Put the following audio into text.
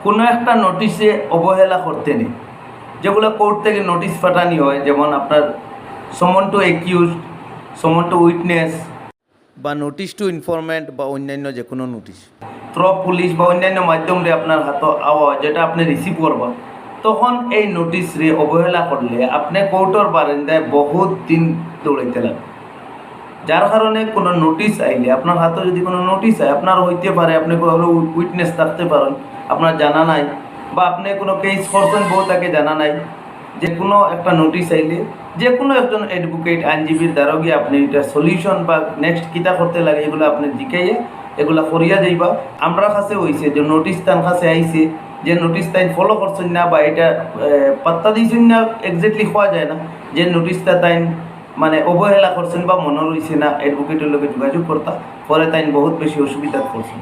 কোনো একটা নোটিশে অবহেলা করতে নেই, যেগুলো কোর্ট থেকে নোটিশ পাঠানি হয়, যেমন আপনার সমন টু একিউজ, সমন টু উইটনেস বা নোটিশ টু ইনফরমেন্ট বা অন্যান্য যে কোনো নোটিশ থ্রু পুলিশ বা অন্যান্য মাধ্যমে আপনার হাতে আওয়া যেটা আপনি রিসিভ করবা, তখন এই নোটিশ রে অবহেলা করলে আপনি কোর্টের বারান্দায় বহুত দিন দৌড়াইতে লাগবে। যার কারণে কোনো নোটিশ আইলে আপনার হাতে যদি কোনো নোটিশ আয়, আপনার হইতে পারে আপনি কোনো উইটনেস থাকতে পারেন, আপনার জানা নাই, বা আপনি কোনো কেস করছেন বউ তাকে জানা নাই, যে কোনো একটা নোটিশ আইলে যে কোনো একজন অ্যাডভোকেট আইনজীবীর দ্বারা গিয়ে আপনি এটা সলিউশন বা নেক্সট কিতা করতে লাগে এগুলো আপনি জিকাইয়ে এগুলা করিয়া যাইবা। আমরা কাছে হয়েছে যে নোটিশ তার কাছে আইছে, যে নোটিশ তাই ফলো করছেন না বা এটা পাত্তা দিয়েছেন না, এক্স্যাক্টলি হওয়া যায় না, যে নোটিশটা তাই মানে অবহেলা করছেন বা মনে রয়েছে না, অ্যাডভোকেটের লোকে যোগাযোগ করতা, পরে তাই বহুত বেশি অসুবিধা করছেন।